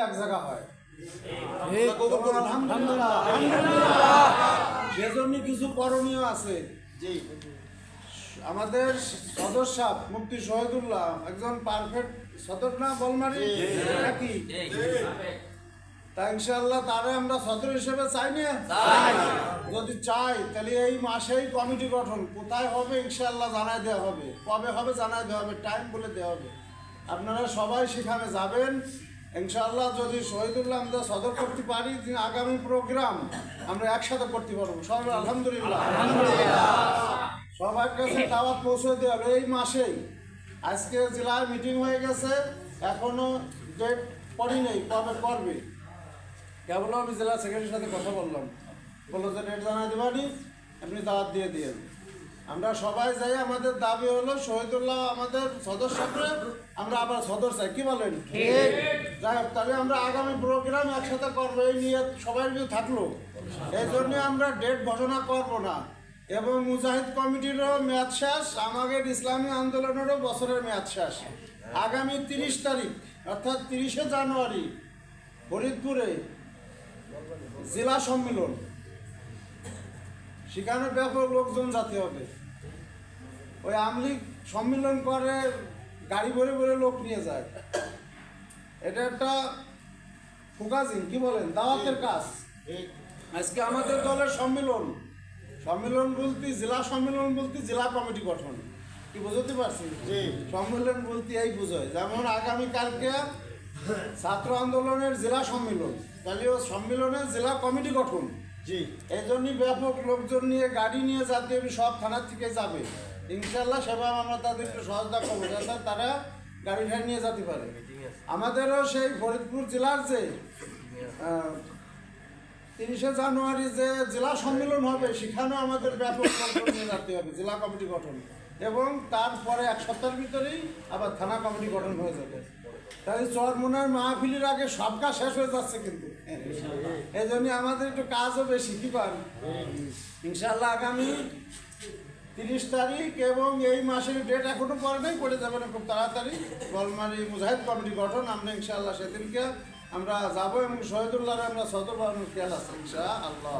এক জায়গা হয় আলহামদুলিল্লাহ সেজন্য কিছু করণীয় আছে। আমাদের সদর সাহেব মুফতি শহীদুল্লাহ একজন পারফেক্ট সদর না বলমারি নাকি তা ইনশাআল্লাহ তারে আমরা সদর হিসেবে চাই না, যদি চাই তাহলে এই মাসেই কমিটি গঠন কোথায় হবে ইনশাআল্লাহ জানাই দেওয়া হবে, কবে হবে জানাই দেওয়া হবে, টাইম বলে দেওয়া হবে। আপনারা সবাই সেখানে যাবেন ইনশাআল্লাহ। যদি শহীদুল্লাহ আমরা সদর করতে পারি আগামী প্রোগ্রাম আমরা একসাথে করতে পারবো সবাই আলহামদুলিল্লাহ। সবার কাছে দাওয়াত পৌঁছে দেওয়া হবে এই মাসেই। আজকে জেলায় মিটিং হয়ে গেছে, এখনো ডেট পড়ি নেই কবে করবে। কেবল আমি জেলা সেক্রেটারির সাথে কথা বললাম, বললো যে ডেট জানাই দেবানি, আপনি দাওয়াত দিয়ে দিন। আমরা সবাই যাই, আমাদের দাবি হলো শহীদুল্লাহ আমাদের সদস্যকে আমরা আবার সদর চাই, কি বলেন? যাই হোক, তাহলে আমরা আগামী প্রোগ্রাম একসাথে করবো এই নিয়ে সবাই যদি থাকলো। এই জন্য আমরা ডেট ঘোষণা করবো না। এবং মুজাহিদ কমিটিরও মেয়াদ শেষ, আমাদের ইসলামী আন্দোলনেরও বছরের মেয়াদ শেষ। আগামী 30 তারিখ অর্থাৎ 30শে জানুয়ারি ফরিদপুরে জেলা সম্মেলন, সেখানে ব্যাপক লোকজন যেতে হবে। ওই আমলিগ সম্মেলন করে গাড়ি ভরে ভরে লোক নিয়ে যায়, এটা একটা ফুকাজিং, কি বলেন, দাওয়াতের কাজ। আজকে আমাদের দলের সম্মেলন, সম্মেলন বলতে জেলা সম্মেলন বলতে জেলা কমিটি গঠন, কি বুঝতে পারছি? সম্মেলন বলতে এই বোঝায়, যেমন আগামীকালকে ছাত্র আন্দোলনের জেলা সম্মেলন, তাহলে ও সম্মেলনের জেলা কমিটি গঠন। এই জন্যই ব্যাপক লোকজন নিয়ে গাড়ি নিয়ে যাতে সব থানার থেকে যাবে ইনশাল্লাহ, সেভাবে আমরা তাদের একটু সহযোগিতা করবো যাতে তারা গাড়ি ঠাড়ি নিয়ে যেতে পারে। আমাদেরও সেই ফরিদপুর জেলার যে 30শে জানুয়ারি যে জেলা সম্মেলন হবে সেখানেও আমাদের ব্যাপক লোকজন নিয়ে যেতে হবে জেলা কমিটি গঠন, এবং তারপরে 1 সপ্তাহের ভিতরেই আবার থানা কমিটি গঠন হয়ে যাবে। তাই চরমোনার মাহফিলের আগে সব কাজ শেষ হয়ে যাচ্ছে, কিন্তু এই জন্য আমাদের একটু কাজও বেশি, কি পান ইনশাল্লাহ। আগামী 30 তারিখ এবং এই মাসের ডেট এখনো পরে নেই, পড়ে যাবে না খুব তাড়াতাড়ি। বলমারি মুজাহিদ কমিটি গঠন আমরা ইনশাল্লাহ সেদিনকে আমরা যাবো, এবং শহীদুল্লাহ আমরা সদর বানানোর খেয়াল আছে ইনশাআল্লাহ।